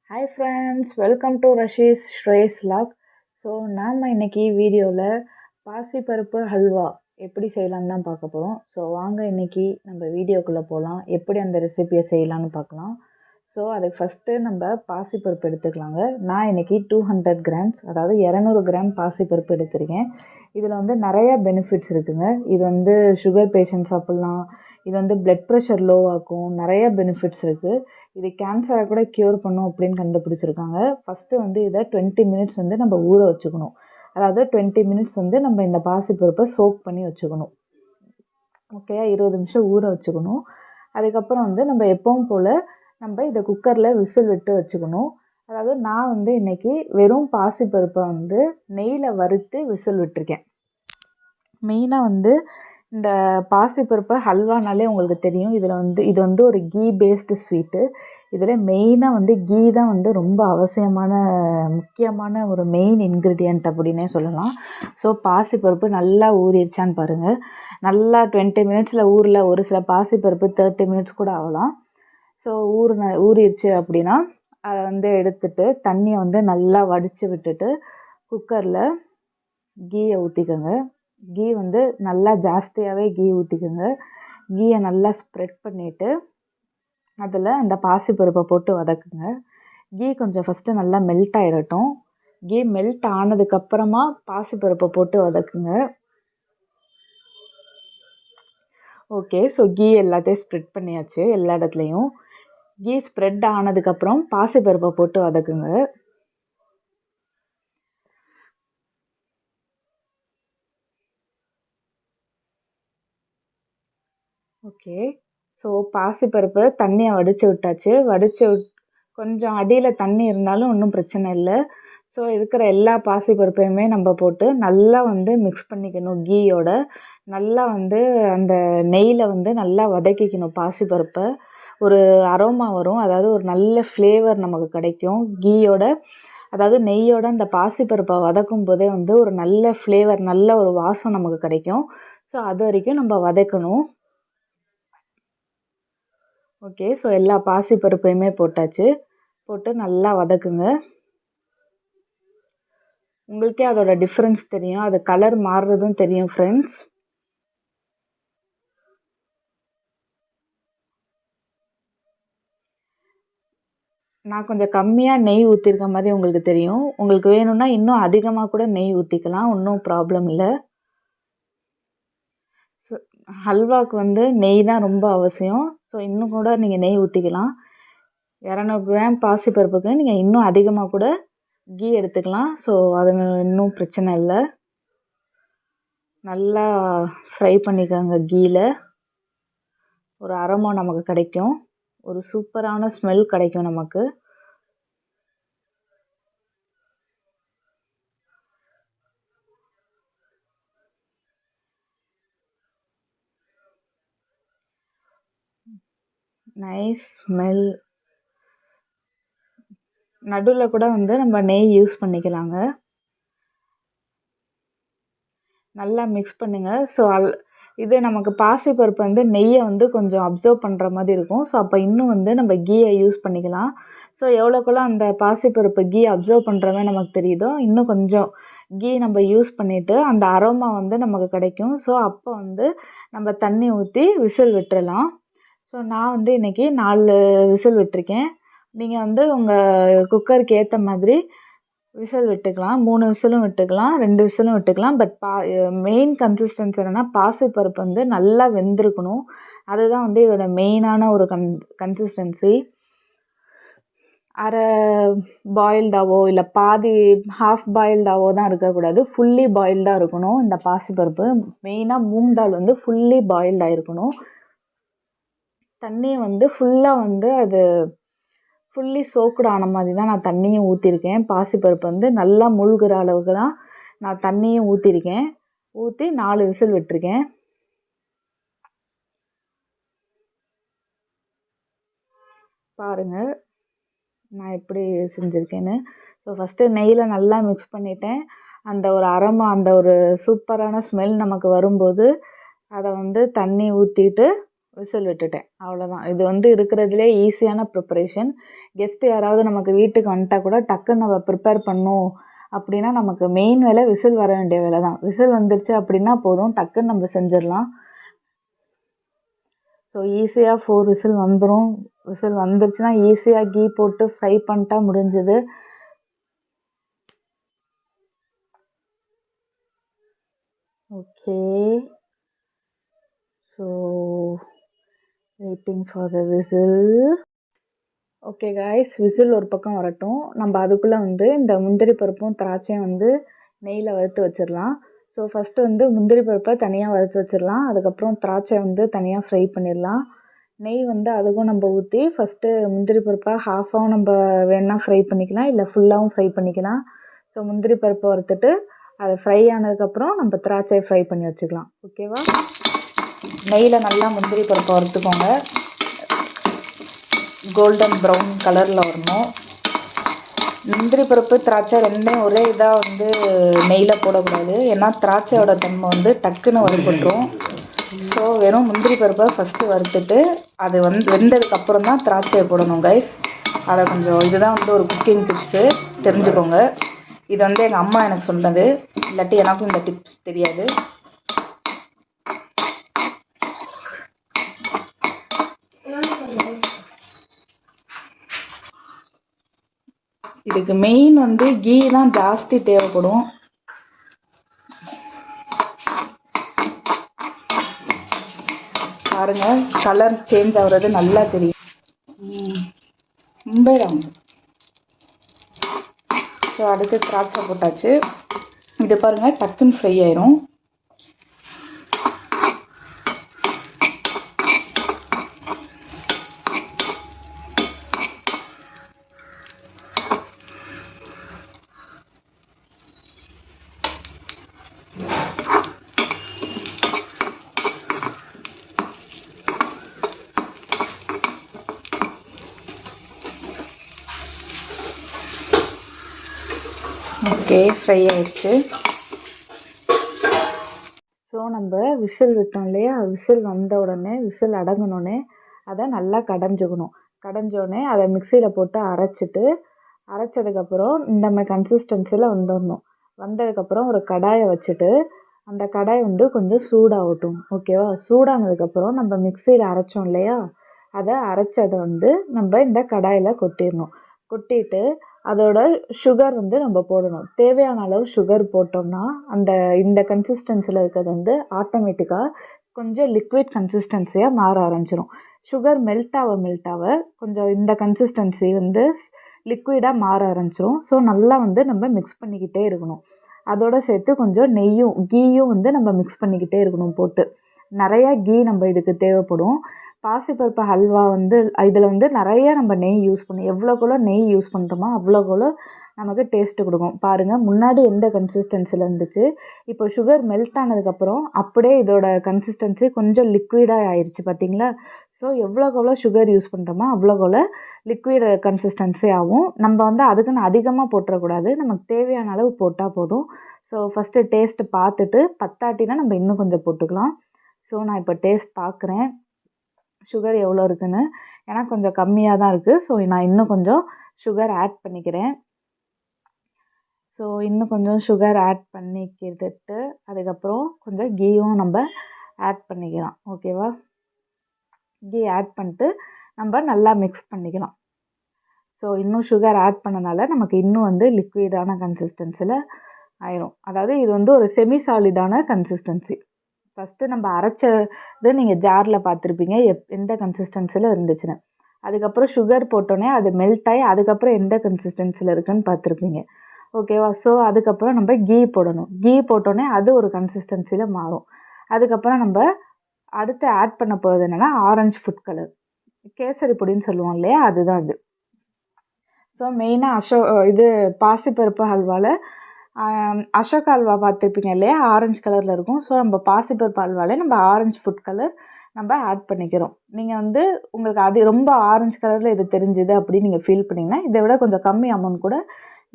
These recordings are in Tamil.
ஹாய் ஃப்ரெண்ட்ஸ், வெல்கம் டு ரஷீஸ் ஸ்ரேஸ் லாக். ஸோ நாம் இன்றைக்கி வீடியோவில் பாசிப்பருப்பு ஹல்வா எப்படி செய்யலான்னு தான் பார்க்க போகிறோம். ஸோ வாங்க இன்றைக்கி நம்ம வீடியோக்குள்ளே போகலாம், எப்படி அந்த ரெசிபியை செய்யலான்னு பார்க்கலாம். ஸோ அதுக்கு ஃபஸ்ட்டு நம்ம பாசிப்பருப்பு எடுத்துக்கலாங்க. நான் இன்றைக்கி 200 கிராம்ஸ், அதாவது 200 கிராம் பாசிப்பருப்பு எடுத்திருக்கேன். இதில் வந்து நிறையா பெனிஃபிட்ஸ் இருக்குதுங்க. இது வந்து சுகர் பேஷண்ட் சாப்பிட்லாம், இது வந்து பிளட் ப்ரெஷர் லோ ஆக்கும், நிறைய பெனிஃபிட்ஸ் இருக்குது. இது கேன்சரை கூட க்யூர் பண்ணும் அப்படின்னு கண்டுபிடிச்சிருக்காங்க. ஃபஸ்ட்டு வந்து இதை 20 மினிட்ஸ் வந்து நம்ம ஊற வச்சுக்கணும். அதாவது 20 மினிட்ஸ் வந்து நம்ம இந்த பாசிப்பருப்பை சோக் பண்ணி வச்சுக்கணும். ஓகே, 20 நிமிஷம் ஊற வச்சுக்கணும். அதுக்கப்புறம் வந்து நம்ம எப்பவும் போல் நம்ம இதை குக்கரில் விசில் விட்டு வச்சுக்கணும். அதாவது நான் வந்து இன்றைக்கி வெறும் பாசிப்பருப்பை வந்து நெய்யில் வறுத்து விசில் விட்டுருக்கேன். மெயினாக வந்து இந்த பாசிப்பருப்பு ஹல்வானாலே உங்களுக்கு தெரியும், இது வந்து ஒரு கீ பேஸ்டு ஸ்வீட்டு. இதில் மெயினாக வந்து கீ தான் வந்து ரொம்ப முக்கியமான ஒரு மெயின் இன்க்ரீடியண்ட் அப்படின்னே சொல்லலாம். ஸோ பாசிப்பருப்பு நல்லா ஊறிடுச்சான்னு பாருங்கள். நல்லா 20 மினிட்ஸில் ஊரில் ஒரு சில பாசிப்பருப்பு 30 மினிட்ஸ் கூட ஆகலாம். ஸோ ஊறிடுச்சு அப்படின்னா அதை வந்து எடுத்துட்டு தண்ணியை வந்து நல்லா வடித்து விட்டுட்டு குக்கரில் கீயை ஊற்றிக்கோங்க. கீ வந்து நல்லா ஜாஸ்தியாகவே கீ ஊற்றிக்கோங்க. கீயை நல்லா ஸ்ப்ரெட் பண்ணிவிட்டு அதில் அந்த பாசிப்பருப்பை போட்டு வதக்குங்க. கீ கொஞ்சம் ஃபஸ்ட்டு நல்லா மெல்ட் ஆகிடட்டும். கீ மெல்ட் ஆனதுக்கப்புறமா பாசிப்பருப்பை போட்டு வதக்குங்க. ஓகே, ஸோ கீ எல்லாத்தையும் ஸ்ப்ரெட் பண்ணியாச்சு எல்லா இடத்துலையும். கீ ஸ்ப்ரெட் ஆனதுக்கப்புறம் பாசிப்பருப்பை போட்டு வதக்குங்க. ஓகே, ஸோ பாசிப்பருப்பு தண்ணியை வடித்து விட்டாச்சு. கொஞ்சம் அடியில் தண்ணி இருந்தாலும் ஒன்றும் பிரச்சனை இல்லை. ஸோ இருக்கிற எல்லா பாசிப்பருப்பையுமே நம்ம போட்டு நல்லா வந்து மிக்ஸ் பண்ணிக்கணும். கீயோட நல்லா வந்து அந்த நெய்யில் வந்து நல்லா வதக்கிக்கணும் பாசிப்பருப்பை. ஒரு அரோமா வரும், அதாவது ஒரு நல்ல ஃப்ளேவர் நமக்கு கிடைக்கும் கீயோட. அதாவது நெய்யோட அந்த பாசிப்பருப்பை வதக்கும் போதே வந்து ஒரு நல்ல ஃப்ளேவர், நல்ல ஒரு வாசம் நமக்கு கிடைக்கும். ஸோ அது வரைக்கும் நம்ம வதக்கணும். ஓகே, ஸோ எல்லா பாசிப்பருப்பையுமே போட்டாச்சு. போட்டு நல்லா வதக்குங்க. உங்களுக்கே அதோட டிஃப்ரென்ஸ் தெரியும், அது கலர் மாறுறதும் தெரியும் ஃப்ரெண்ட்ஸ். நான் கொஞ்சம் கம்மியாக நெய் ஊற்றிருக்க மாதிரி உங்களுக்கு தெரியும். உங்களுக்கு வேணும்னா இன்னும் அதிகமாக கூட நெய் ஊற்றிக்கலாம், ஒன்றும் ப்ராப்ளம் இல்லை. ஸோ ஹல்வாவுக்கு வந்து நெய் தான் ரொம்ப அவசியம். ஸோ இன்னும் கூட நீங்கள் நெய் ஊற்றிக்கலாம். 200 கிராம் பாசிப்பருப்புக்கு நீங்கள் இன்னும் அதிகமாக கூட கீ எடுத்துக்கலாம். ஸோ அது இன்னும் பிரச்சனை இல்லை. நல்லா ஃப்ரை பண்ணிக்கோங்க. கீயில் ஒரு அரோமா நமக்கு கிடைக்கும், ஒரு சூப்பரான ஸ்மெல் கிடைக்கும் நமக்கு. Nice smell. நடுவில் கூட வந்து நம்ம நெய் யூஸ் பண்ணிக்கலாங்க. நல்லா மிக்ஸ் பண்ணுங்கள். ஸோ இது நமக்கு பாசிப்பருப்பு வந்து நெய்யை வந்து கொஞ்சம் அப்சர்வ் பண்ணுற மாதிரி இருக்கும். ஸோ அப்போ இன்னும் வந்து நம்ம கீயை யூஸ் பண்ணிக்கலாம். ஸோ எவ்வளோக்குள்ள அந்த பாசிப்பருப்பு கீ அப்சர்வ் பண்ணுற மாதிரி நமக்கு தெரியுதோ இன்னும் கொஞ்சம் கீ நம்ம யூஸ் பண்ணிவிட்டு அந்த அரோமா வந்து நமக்கு கிடைக்கும். ஸோ அப்போ வந்து நம்ம தண்ணி ஊற்றி விசில் விட்டுறலாம். ஸோ நான் வந்து இன்றைக்கி 4 விசில் விட்டுருக்கேன். நீங்கள் வந்து உங்கள் குக்கருக்கு ஏற்ற மாதிரி விசில் விட்டுக்கலாம். 3 விசிலும் விட்டுக்கலாம், 2 விசிலும் விட்டுக்கலாம். பட் மெயின் கன்சிஸ்டன்சி என்னென்னா பாசிப்பருப்பு வந்து நல்லா வெந்திருக்கணும். அதுதான் வந்து இதோட மெயினான ஒரு கன்சிஸ்டன்சி. அரை பாயில்டாவோ இல்லை பாதி ஹாஃப் பாயில்டாவோ தான் இருக்கக்கூடாது, ஃபுல்லி பாயில்டாக இருக்கணும் இந்த பாசிப்பருப்பு. மெயினாக மூங் தால் வந்து ஃபுல்லி பாயில்டாக இருக்கணும். தண்ணியை வந்து ஃபுல்லாக வந்து அது ஃபுல்லி சோக்குடு ஆன மாதிரி தான் நான் தண்ணியும் ஊற்றிருக்கேன். பாசிப்பருப்பு வந்து நல்லா மூழ்கிற அளவுக்கு தான் நான் தண்ணியும் ஊற்றிருக்கேன். ஊற்றி 4 விசில் விட்டுருக்கேன். பாருங்கள் நான் எப்படி செஞ்சுருக்கேன்னு. ஸோ ஃபஸ்ட்டு நெய்யில் நல்லா மிக்ஸ் பண்ணிட்டேன். அந்த ஒரு அரோமா, அந்த ஒரு சூப்பரான ஸ்மெல் நமக்கு வரும்போது அதை வந்து தண்ணி ஊற்றிட்டு விசில் விட்டுட்டேன். அவ்வளோதான். இது வந்து இருக்கிறதுலே ஈஸியான ப்ரிப்பரேஷன். கெஸ்ட்டு யாராவது நமக்கு வீட்டுக்கு வந்துட்டா கூட டக்குன்னு நம்ம ப்ரிப்பேர் பண்ணோம் அப்படின்னா, நமக்கு மெயின் வேலை விசில் வர வேண்டிய வேலை தான். விசில் வந்துருச்சு அப்படின்னா போதும், டக்குன்னு நம்ம செஞ்சிடலாம். ஸோ ஈஸியாக 4 விசில் வந்துடும். விசில் வந்துருச்சுன்னா ஈஸியாக கீ போட்டு ஃப்ரை பண்ணிட்டா முடிஞ்சுது. Okay, so waiting for the whistle. Okay guys, whistle ஒரு பக்கம் வரட்டும். நம்ம அதுக்குள்ளே வந்து இந்த முந்திரி பருப்பும் திராட்சையும் வந்து நெய்யில் வறுத்து வச்சிடலாம். ஸோ ஃபஸ்ட்டு வந்து முந்திரி பருப்பை தனியாக வறுத்து வச்சிடலாம். அதுக்கப்புறம் திராட்சை வந்து தனியாக ஃப்ரை பண்ணிடலாம். நெய் வந்து அதுக்கும் நம்ம ஊற்றி ஃபஸ்ட்டு முந்திரி பருப்பை ஹாஃபாகவும் நம்ம வேணால் ஃப்ரை பண்ணிக்கலாம், இல்லை ஃபுல்லாகவும் ஃப்ரை பண்ணிக்கலாம். ஸோ முந்திரி பருப்பை வறுத்துட்டு அது ஃப்ரை ஆனதுக்கப்புறம் நம்ம திராட்சையை ஃப்ரை பண்ணி வச்சுக்கலாம். ஓகேவா? நெய்யில் நல்லா முந்திரி பருப்பை வறுத்துக்கோங்க. கோல்டன் ப்ரௌன் கலரில் வரணும். முந்திரி பருப்பு திராட்சை ரெண்டையும் ஒரே இதாக வந்து நெய்யில் போடக்கூடாது, ஏன்னா திராட்சையோட தன்மை வந்து டக்குன்னு வறுபட்டுரும். ஸோ வெறும் முந்திரி பருப்பை ஃபஸ்ட்டு வறுத்துட்டு அது வந்து வெந்ததுக்கப்புறம் தான் திராட்சையை போடணும் கைஸ். அதை கொஞ்சம் இதுதான் வந்து ஒரு குக்கிங் டிப்ஸு, தெரிஞ்சுக்கோங்க. இது வந்து எங்கள் அம்மா எனக்கு சொன்னது, இல்லாட்டி எனக்கும் இந்த டிப்ஸ் தெரியாது. இதுக்கு மெயின் வந்து கீ தான் ஜாஸ்தி தேவைப்படும். பாருங்க, கலர் சேஞ்ச் ஆகுறது நல்லா தெரியும். மும்பைடாங்க. ஸோ அடுத்து திராட்சை போட்டாச்சு. இது பாருங்கள் டக்குன்னு ஃப்ரை ஆயிரும். ஓகே, ஃப்ரை ஆயிடுச்சு. ஸோ நம்ம விசில் விட்டோம் இல்லையா, விசில் வந்த உடனே, விசில் அடங்கினோடனே அதை நல்லா கடைஞ்சிக்கணும். கடைஞ்சோடனே அதை மிக்சியில் போட்டு அரைச்சதுக்கப்புறம் இந்த மாதிரி கன்சிஸ்டன்சியில் வந்துடணும். வந்ததுக்கப்புறம் ஒரு கடாயை வச்சுட்டு அந்த கடாய் வந்து கொஞ்சம் சூடாகட்டும். ஓகேவா? சூடானதுக்கப்புறம் நம்ம மிக்சியில் அரைச்சோம் இல்லையா, அதை அரைச்சதை வந்து நம்ம இந்த கடாயில் கொட்டிடணும். கொட்டிட்டு அதோட சுகர் வந்து நம்ம போடணும். தேவையான அளவு சுகர் போட்டோம்னா இந்த கன்சிஸ்டன்சியில் இருக்கிறது வந்து ஆட்டோமேட்டிக்காக கொஞ்சம் லிக்விட் கன்சிஸ்டன்சியாக மாற ஆரம்பிச்சிடும். சுகர் மெல்ட் ஆக கொஞ்சம் இந்த கன்சிஸ்டன்சி வந்து லிக்விடாக மாற ஆரம்பிச்சிடும். ஸோ நல்லா வந்து நம்ம மிக்ஸ் பண்ணிக்கிட்டே இருக்கணும். அதோடு சேர்த்து கொஞ்சம் கீயும் வந்து நம்ம மிக்ஸ் பண்ணிக்கிட்டே இருக்கணும். போட்டு நிறையா கீ நம்ம இதுக்கு தேவைப்படும். பாசிப்பருப்பு ஹல்வா வந்து இதில் வந்து நிறைய நம்ம நெய் யூஸ் பண்ணணும். எவ்வளோக்குள்ள நெய் யூஸ் பண்ணுறோமோ அவ்வளோக்குள்ள நமக்கு டேஸ்ட்டு கொடுக்கும். பாருங்கள், முன்னாடி எந்த கன்சிஸ்டன்சியில் இருந்துச்சு, இப்போ சுகர் மெல்ட் ஆனதுக்கப்புறம் அப்படியே இதோட கன்சிஸ்டன்சி கொஞ்சம் லிக்விடாக ஆயிடுச்சு. பார்த்தீங்களா? ஸோ எவ்வளோக்கு சுகர் யூஸ் பண்ணுறோமோ அவ்வளோக்குள்ள லிக்விட் கன்சிஸ்டன்சி ஆகும். நம்ம வந்து அதுக்குன்னு அதிகமாக போட்டுறக்கூடாது, நமக்கு தேவையான அளவு போட்டால் போதும். ஸோ ஃபஸ்ட்டு டேஸ்ட்டு பார்த்துட்டு பத்தாட்டினா நம்ம இன்னும் கொஞ்சம் போட்டுக்கலாம். ஸோ நான் இப்போ டேஸ்ட் பார்க்குறேன் சுகர் எவ்வளோ இருக்குன்னு. ஏன்னா கொஞ்சம் கம்மியாக தான் இருக்குது. ஸோ நான் இன்னும் கொஞ்சம் சுகர் ஆட் பண்ணிக்கிறேன். ஸோ இன்னும் கொஞ்சம் சுகர் ஆட் பண்ணிக்கிட்டு அதுக்கப்புறம் கொஞ்சம் கீயும் நம்ம ஆட் பண்ணிக்கலாம். ஓகேவா? கீ ஆட் பண்ணிட்டு நம்ம நல்லா மிக்ஸ் பண்ணிக்கலாம். ஸோ இன்னும் சுகர் ஆட் பண்ணனால நமக்கு இன்னும் வந்து லிக்விடான கன்சிஸ்டன்சியில் ஆயிரும். அதாவது இது வந்து ஒரு செமி சாலிடான கன்சிஸ்டன்சி. ஃபஸ்ட்டு நம்ம அரைச்சது நீங்கள் ஜாரில் பார்த்துருப்பீங்க எந்த கன்சிஸ்டன்சியில் இருந்துச்சுன்னு. அதுக்கப்புறம் சுகர் போட்டோன்னே அது மெல்ட் ஆகி அதுக்கப்புறம் எந்த கன்சிஸ்டன்சியில் இருக்குதுன்னு பார்த்துருப்பீங்க. ஓகேவா? ஸோ அதுக்கப்புறம் நம்ம கீ போடணும். கீ போட்டோன்னே அது ஒரு கன்சிஸ்டன்சியில் மாறும். அதுக்கப்புறம் நம்ம அடுத்து ஆட் பண்ண போகிறது என்னென்னா ஆரஞ்சு ஃபுட் கலர், கேசரி பொடின்னு சொல்லுவோம் இல்லையா, அதுதான் அது. ஸோ மெயினாக இது பாசிப்பருப்பு ஹல்வாவில் அசோக் அல்வா பார்த்துருப்பீங்க இல்லையா, ஆரஞ்சு கலரில் இருக்கும். ஸோ நம்ம பாசிப்பருப்பு அல்வாலே நம்ம ஆரஞ்சு ஃபுட் கலர் நம்ம ஆட் பண்ணிக்கிறோம். நீங்கள் வந்து உங்களுக்கு அது ரொம்ப ஆரஞ்சு கலரில் இது தெரிஞ்சுது அப்படின்னு நீங்கள் ஃபீல் பண்ணிங்கன்னா இதை விட கொஞ்சம் கம்மி அமௌண்ட் கூட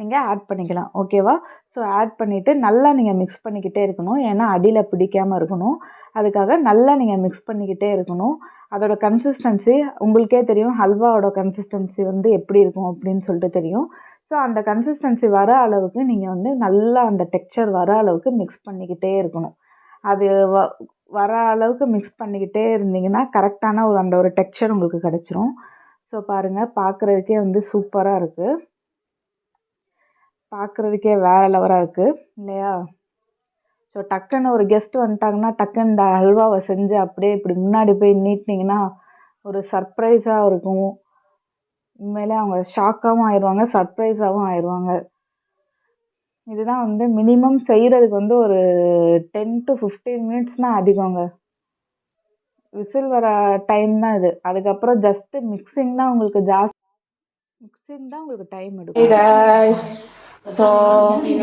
நீங்கள் ஆட் பண்ணிக்கலாம். ஓகேவா? ஸோ ஆட் பண்ணிவிட்டு நல்லா நீங்கள் மிக்ஸ் பண்ணிக்கிட்டே இருக்கணும். ஏன்னா அடியில் பிடிக்காமல் இருக்கணும். அதுக்காக நல்லா நீங்கள் மிக்ஸ் பண்ணிக்கிட்டே இருக்கணும். அதோட கன்சிஸ்டன்சி உங்களுக்கே தெரியும். ஹல்வாவோட கன்சிஸ்டன்சி வந்து எப்படி இருக்கும் அப்படின்னு சொல்லிட்டு தெரியும். ஸோ அந்த கன்சிஸ்டன்சி வர அளவுக்கு நீங்கள் வந்து நல்லா அந்த டெக்ஸ்சர் வர அளவுக்கு மிக்ஸ் பண்ணிக்கிட்டே இருக்கணும். அது வர அளவுக்கு மிக்ஸ் பண்ணிக்கிட்டே இருந்தீங்கன்னா கரெக்டான அந்த ஒரு டெக்ஸ்சர் உங்களுக்கு கிடச்சிரும். ஸோ பாருங்கள், பார்க்குறதுக்கே வந்து சூப்பராக இருக்குது. பார்க்குறதுக்கே வேறு லெவலாக இருக்குது இல்லையா? ஸோ டக்குன்னு ஒரு கெஸ்ட் வந்துட்டாங்கன்னா டக்குன்னு இந்த ஹல்வாவை செஞ்சு அப்படியே இப்படி முன்னாடி போய் நீட்டினீங்கன்னா ஒரு சர்ப்ரைஸாக இருக்கும். உண்மையிலே அவங்க ஷாக்காகவும் ஆயிடுவாங்க, சர்ப்ரைஸாகவும் ஆயிடுவாங்க. இதுதான் வந்து மினிமம் செய்கிறதுக்கு வந்து ஒரு 10 to 15 மினிட்ஸ்னால் அதிகங்க. விசில் வர டைம் தான் இது. அதுக்கப்புறம் ஜஸ்ட்டு மிக்சிங் தான் உங்களுக்கு டைம் எடுக்கும். So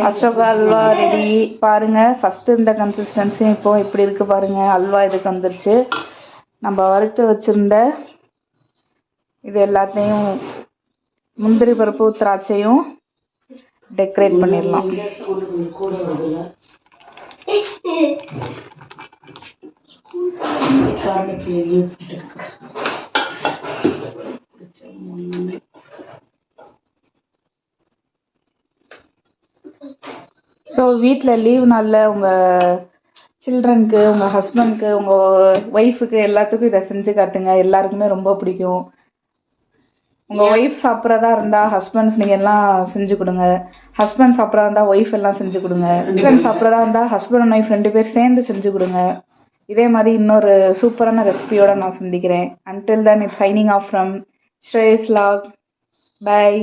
Ashoka halwa ready. பாருங்கள், ஃபஸ்ட்டு இந்த கன்சிஸ்டன்சி இப்போது எப்படி இருக்குது பாருங்கள். அல்வா இதுக்கு வந்துருச்சு. நம்ம வறுத்து வச்சுருந்த இது எல்லாத்தையும் முந்திரி பருப்பு திராட்சையும் டெக்கரேட் பண்ணிடலாம். ஸோ வீட்டில் லீவ் நாளில் உங்கள் சில்ட்ரனுக்கு, உங்கள் ஹஸ்பண்ட்க்கு, உங்கள் ஒய்ஃபுக்கு எல்லாத்துக்கும் இதை செஞ்சு காட்டுங்க. எல்லாருக்குமே ரொம்ப பிடிக்கும். உங்கள் ஒய்ஃப் சாப்பிட்றதா இருந்தால் ஹஸ்பண்ட்ஸ் நீங்கள் எல்லாம் செஞ்சு கொடுங்க. ஹஸ்பண்ட் சாப்பிட்றதா இருந்தால் ஒய்ஃப் எல்லாம் செஞ்சு கொடுங்க. ஹஸ்பண்ட் சாப்பிட்றதா இருந்தால் ஹஸ்பண்ட் அண்ட் ஒய்ஃப் 2 பேர் சேர்ந்து செஞ்சு கொடுங்க. இதே மாதிரி இன்னொரு சூப்பரான ரெசிபியோடு நான் சந்திக்கிறேன். Until then, it's signing off from Shreyas Vlog. Bye.